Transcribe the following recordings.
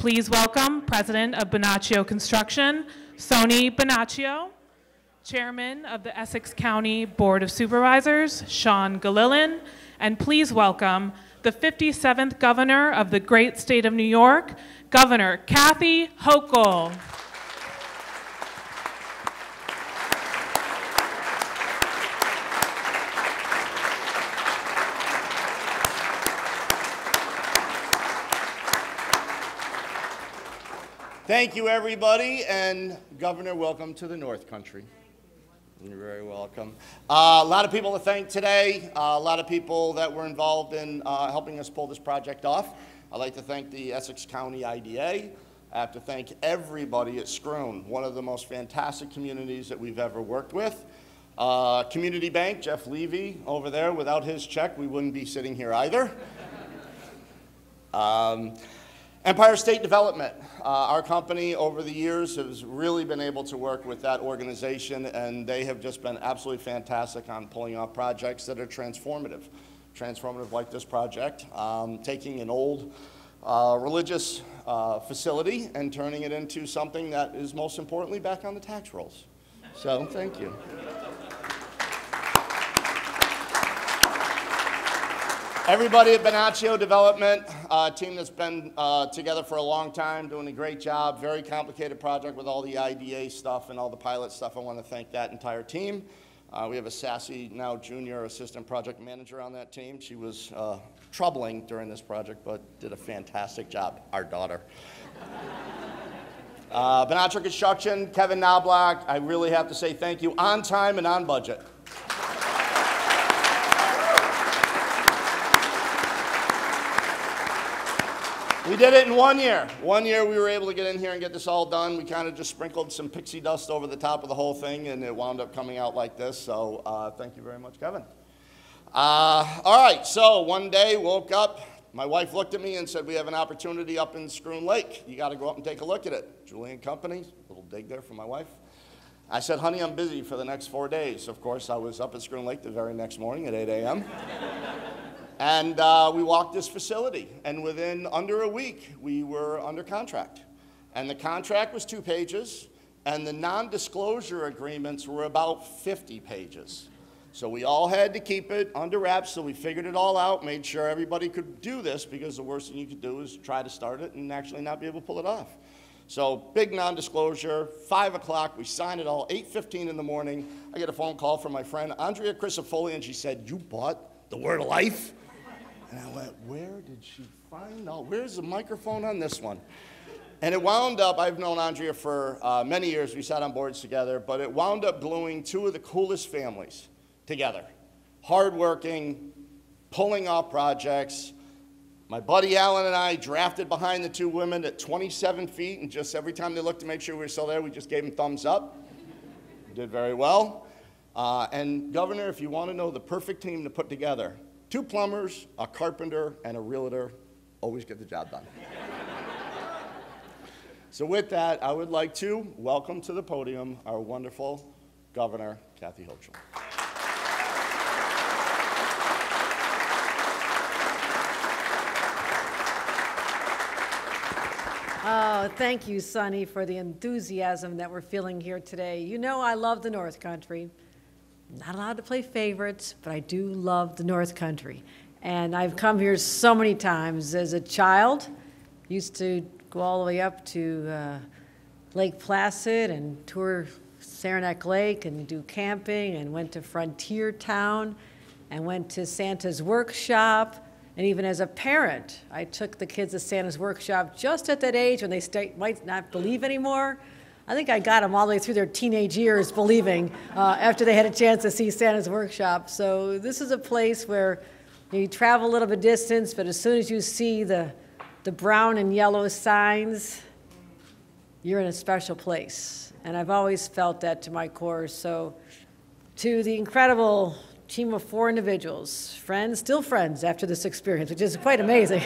Please welcome President of Bonaccio Construction, Sony Bonaccio, Chairman of the Essex County Board of Supervisors, Sean Galilin, and please welcome the 57th Governor of the great state of New York, Governor Kathy Hochul. Thank you, everybody, and Governor, welcome to the North Country. You're very welcome. A lot of people to thank today, a lot of people that were involved in helping us pull this project off. I'd like to thank the Essex County IDA. I have to thank everybody at Schroon, one of the most fantastic communities that we've ever worked with. Community Bank, Jeff Levy over there, without his check, we wouldn't be sitting here either. Empire State Development. Our company over the years has really been able to work with that organization, and they have just been absolutely fantastic on pulling off projects that are transformative. Transformative like this project, taking an old religious facility and turning it into something that is most importantly back on the tax rolls. So thank you. Everybody at Bonaccio Development, a team that's been together for a long time, doing a great job. Very complicated project with all the IDA stuff and all the pilot stuff. I want to thank that entire team. We have a sassy, now junior assistant project manager on that team. She was troubling during this project, but did a fantastic job, our daughter. Bonaccio Construction, Kevin Knobloch, I really have to say thank you, on time and on budget. We did it in 1 year. 1 year we were able to get in here and get this all done. We kind of just sprinkled some pixie dust over the top of the whole thing, and it wound up coming out like this. So thank you very much, Kevin. All right, so one day, woke up. My wife looked at me and said, we have an opportunity up in Schroon Lake. You got to go up and take a look at it. Julie and Company, little dig there for my wife. I said, honey, I'm busy for the next 4 days. Of course, I was up at Schroon Lake the very next morning at 8 a.m. And we walked this facility, and within under a week, we were under contract. And the contract was 2 pages, and the non-disclosure agreements were about 50 pages. So we all had to keep it under wraps, so we figured it all out, made sure everybody could do this, because the worst thing you could do is try to start it and actually not be able to pull it off. So big non-disclosure, 5 o'clock, we signed it all, 8:15 in the morning. I get a phone call from my friend Andrea Crisafoli, and she said, you bought the Word of Life? And I went, where did she find out? Where's the microphone on this one? And it wound up, I've known Andrea for many years. We sat on boards together, but it wound up gluing 2 of the coolest families together. Hardworking, pulling off projects. My buddy Alan and I drafted behind the 2 women at 27 feet, and just every time they looked to make sure we were still there, we just gave them thumbs up. We did very well. And Governor, if you want to know the perfect team to put together, 2 plumbers, a carpenter, and a realtor always get the job done. So with that, I would like to welcome to the podium our wonderful Governor, Kathy Hochul. Oh, thank you, Sonny, for the enthusiasm that we're feeling here today. You know I love the North Country. Not allowed to play favorites, but I do love the North Country. And I've come here so many times. As a child, used to go all the way up to Lake Placid and tour Saranac Lake and do camping, and went to Frontier Town and went to Santa's Workshop. And even as a parent, I took the kids to Santa's Workshop just at that age when they might not believe anymore. I think I got them all the way through their teenage years believing after they had a chance to see Santa's Workshop. So this is a place where you travel a little bit distance, but as soon as you see the brown and yellow signs, you're in a special place. And I've always felt that to my core. So to the incredible team of 4 individuals, friends, still friends after this experience, which is quite amazing.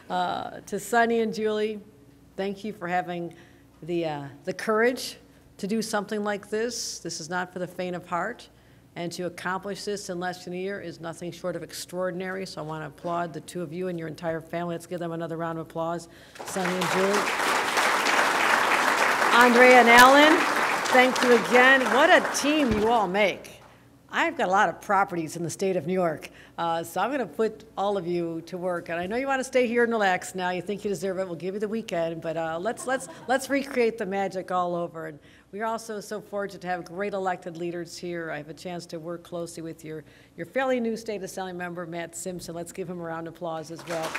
To Sonny and Julie, thank you for having the courage to do something like this. This is not for the faint of heart. And to accomplish this in less than a year is nothing short of extraordinary. So I want to applaud the two of you and your entire family. Let's give them another round of applause. Sonny and Julie. Andrea and Alan, thank you again. What a team you all make. I've got a lot of properties in the state of New York, so I'm going to put all of you to work. And I know you want to stay here and relax now. You think you deserve it. We'll give you the weekend, but let's recreate the magic all over. And we're also so fortunate to have great elected leaders here. I have a chance to work closely with your fairly new state assembly member, Matt Simpson. Let's give him a round of applause as well.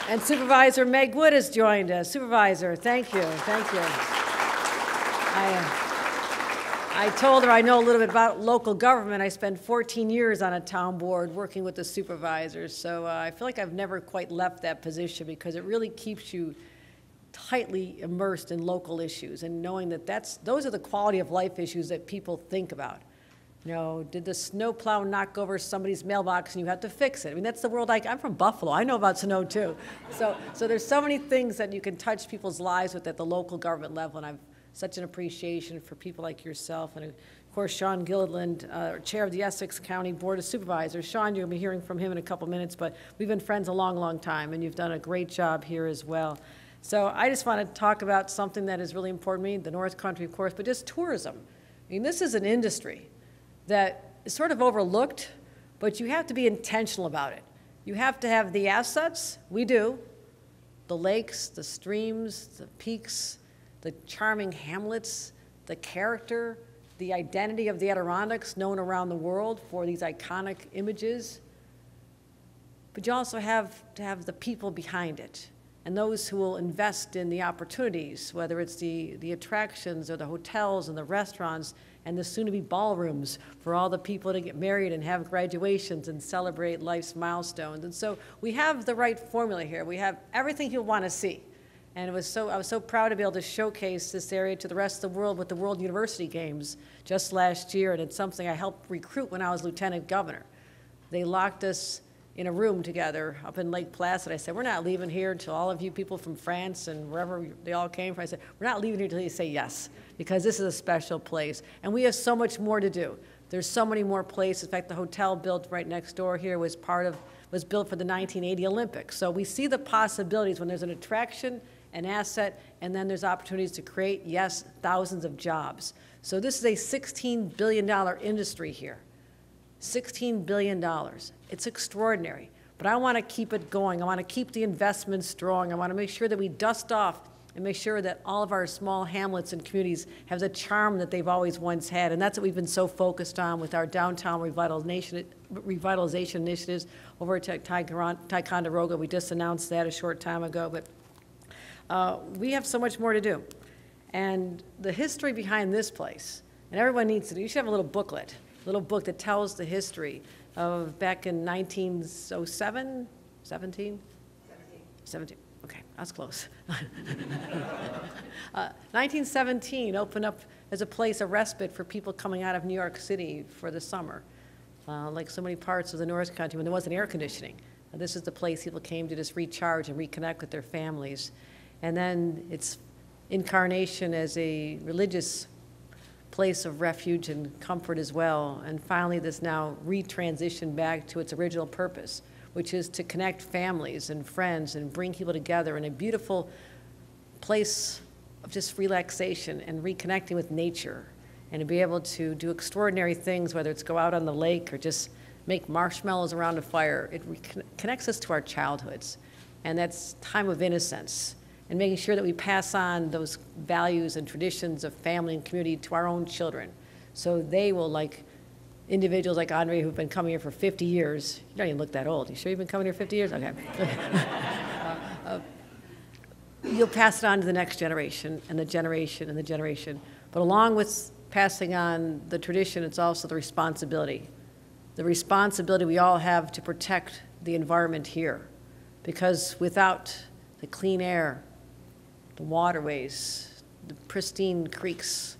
And Supervisor Meg Wood has joined us. Supervisor, thank you, thank you. I told her I know a little bit about local government. I spent 14 years on a town board working with the supervisors, so I feel like I've never quite left that position because it really keeps you tightly immersed in local issues and knowing that those are the quality of life issues that people think about. You know, did the snowplow knock over somebody's mailbox and you have to fix it? I mean, that's the world I'm from Buffalo. I know about snow too. So there's so many things that you can touch people's lives with at the local government level, and I've such an appreciation for people like yourself, and of course Sean Gilliland, chair of the Essex County Board of Supervisors. Sean, you'll be hearing from him in a couple minutes, but we've been friends a long, long time, and you've done a great job here as well. So I just want to talk about something that is really important to me, the North Country, of course, but just tourism. I mean, this is an industry that is sort of overlooked, but you have to be intentional about it. You have to have the assets, we do, the lakes, the streams, the peaks, the charming hamlets, the character, the identity of the Adirondacks known around the world for these iconic images. But you also have to have the people behind it and those who will invest in the opportunities, whether it's the attractions or the hotels and the restaurants and the soon-to-be ballrooms for all the people to get married and have graduations and celebrate life's milestones. And so we have the right formula here. We have everything you'll want to see. And I was so proud to be able to showcase this area to the rest of the world with the World University Games just last year, and it's something I helped recruit when I was lieutenant governor. They locked us in a room together up in Lake Placid. I said, we're not leaving here until all of you people from France and wherever they all came from. I said, we're not leaving here until you say yes, because this is a special place. And we have so much more to do. There's so many more places. In fact, the hotel built right next door here was built for the 1980 Olympics. So we see the possibilities when there's an attraction, an asset, and then there's opportunities to create, yes, thousands of jobs. So this is a $16 billion industry here. $16 billion. It's extraordinary. But I want to keep it going. I want to keep the investment strong. I want to make sure that we dust off and make sure that all of our small hamlets and communities have the charm that they've always once had. And that's what we've been so focused on with our downtown revitalization initiatives over at Ticonderoga. We just announced that a short time ago. But we have so much more to do. And the history behind this place, and everyone needs to do, you should have a little booklet, a little book that tells the history of back in 1907, 17? 17, okay, that's close. 1917 opened up as a place, a respite for people coming out of New York City for the summer. Like so many parts of the North Country when there wasn't air conditioning. This is the place people came to just recharge and reconnect with their families. And then its incarnation as a religious place of refuge and comfort as well. And finally, this now retransitioned back to its original purpose, which is to connect families and friends and bring people together in a beautiful place of just relaxation and reconnecting with nature, and to be able to do extraordinary things, whether it's go out on the lake or just make marshmallows around a fire. It connects us to our childhoods, and that's time of innocence, and making sure that we pass on those values and traditions of family and community to our own children, so they will, like individuals like Andre who've been coming here for 50 years. You don't even look that old. You sure you've been coming here 50 years? Okay. You'll pass it on to the next generation and the generation and the generation. But along with passing on the tradition, it's also the responsibility. The responsibility we all have to protect the environment here. Because without the clean air, the waterways, the pristine creeks,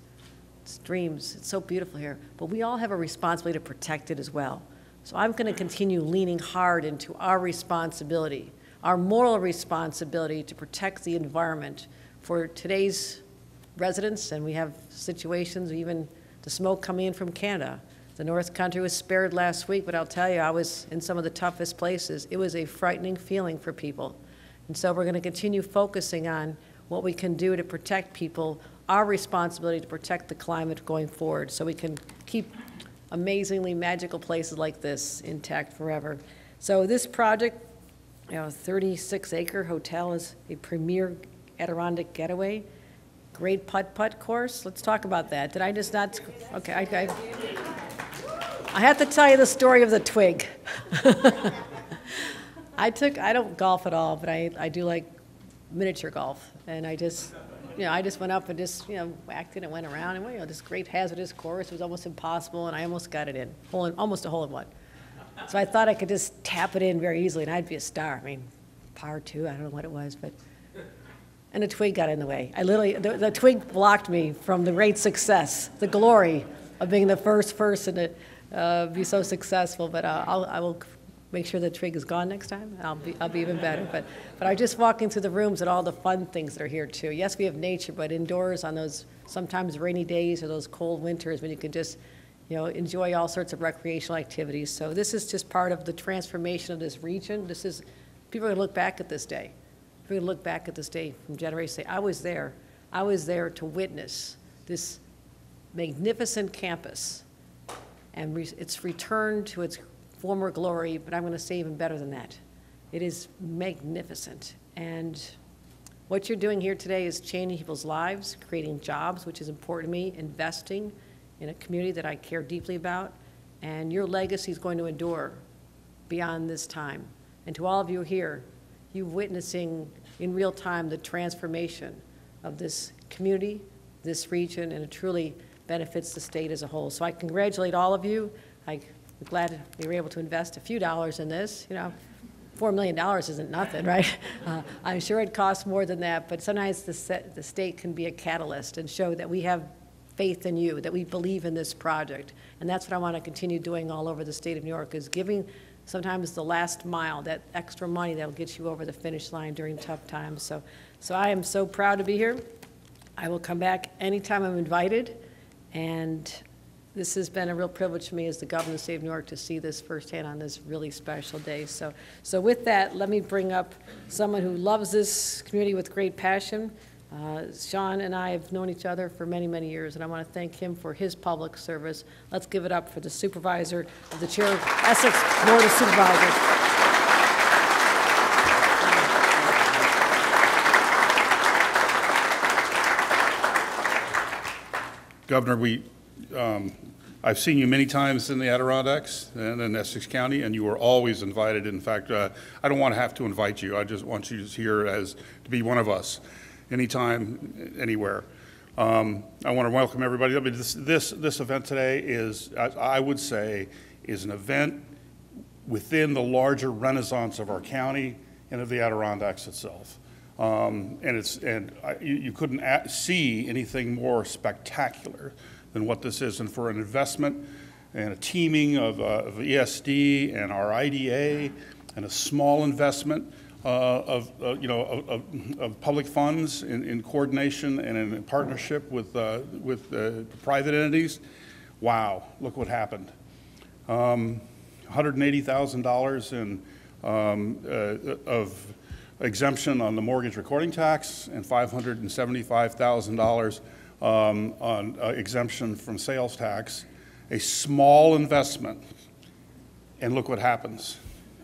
streams, it's so beautiful here, but we all have a responsibility to protect it as well. So I'm going to continue leaning hard into our responsibility, our moral responsibility to protect the environment for today's residents, and we have situations, even the smoke coming in from Canada. The North Country was spared last week, but I'll tell you, I was in some of the toughest places. It was a frightening feeling for people. And so we're going to continue focusing on what we can do to protect people, our responsibility to protect the climate going forward, so we can keep amazingly magical places like this intact forever. So this project, you know, a 36-acre hotel is a premier Adirondack getaway. Great putt-putt course. Let's talk about that. Did I just not? Okay, I have to tell you the story of the twig. I don't golf at all, but I do like miniature golf. And I just went up and just, whacked it and went around. And, this great hazardous course. It was almost impossible, and I almost got it in. Almost a hole in one. So I thought I could just tap it in very easily, and I'd be a star. I mean, par 2, I don't know what it was, but... And the twig got in the way. The twig blocked me from the great success, the glory of being the first person to be so successful. But I will make sure the twig is gone next time. I'll be even better. But I'm just walking through the rooms and all the fun things that are here too. Yes, we have nature, but indoors on those sometimes rainy days or those cold winters when you can just enjoy all sorts of recreational activities. So this is just part of the transformation of this region. People are going to look back at this day. We're going to look back at this day from generation to say, I was there to witness this magnificent campus, and it's returned to its former glory, but I'm going to say even better than that. It is magnificent, and what you're doing here today is changing people's lives, creating jobs, which is important to me, investing in a community that I care deeply about, and your legacy is going to endure beyond this time. And to all of you here, you're witnessing in real time the transformation of this community, this region, and it truly benefits the state as a whole. So I congratulate all of you. I'm glad we were able to invest a few dollars in this. $4 million isn't nothing, right? I'm sure it costs more than that, but sometimes the state can be a catalyst and show that we have faith in you, that we believe in this project. And that's what I want to continue doing all over the state of New York, is giving sometimes the last mile, that extra money that will get you over the finish line during tough times. So I am so proud to be here. I will come back anytime I'm invited, and this has been a real privilege for me as the governor of the state of New York to see this firsthand on this really special day. So with that, let me bring up someone who loves this community with great passion. Sean and I have known each other for many, many years, and I want to thank him for his public service. Let's give it up for the supervisor of the chair of Essex Board of Supervisors. Governor, I've seen you many times in the Adirondacks and in Essex County, and you are always invited. In fact, I don't want to have to invite you. I just want you here to be one of us. Anytime, anywhere. I want to welcome everybody. I mean, this event today is, I would say, is an event within the larger renaissance of our county and of the Adirondacks itself. You couldn't see anything more spectacular than what this is, and for an investment and a teaming of ESD and our IDA and a small investment of public funds in coordination and in partnership with private entities. Wow, look what happened. $180,000 of exemption on the mortgage recording tax and $575,000 on exemption from sales tax. A small investment, and look what happens.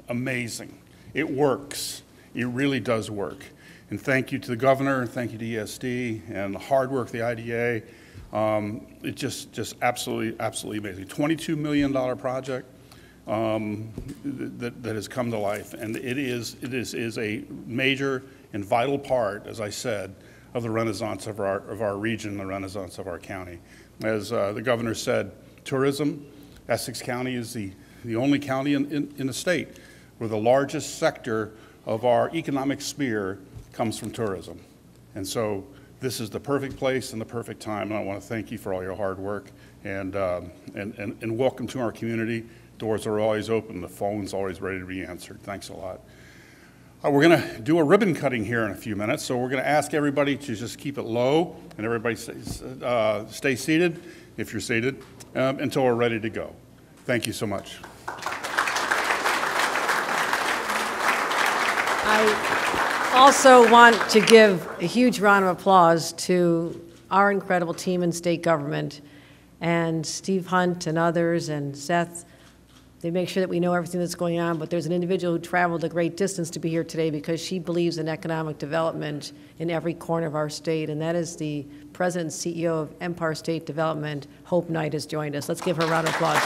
Amazing. It works. It really does work. And thank you to the governor, and thank you to ESD, and the hard work of the IDA. It's just absolutely amazing. $22 million project that has come to life, and it is a major and vital part, as I said, of the renaissance of our region, the renaissance of our county. As the governor said, tourism, Essex County is the only county in the state where the largest sector of our economic sphere comes from tourism. And so this is the perfect place and the perfect time, and I want to thank you for all your hard work, and welcome to our community. Doors are always open, the phone's always ready to be answered. Thanks a lot. We're going to do a ribbon cutting here in a few minutes, so we're going to ask everybody to just keep it low and everybody stay seated, if you're seated, until we're ready to go. Thank you so much. I also want to give a huge round of applause to our incredible team in state government, and Steve Hunt and others, and Seth. They make sure that we know everything that's going on, but there's an individual who traveled a great distance to be here today because she believes in economic development in every corner of our state, and that is the President and CEO of Empire State Development. Hope Knight has joined us. Let's give her a round of applause.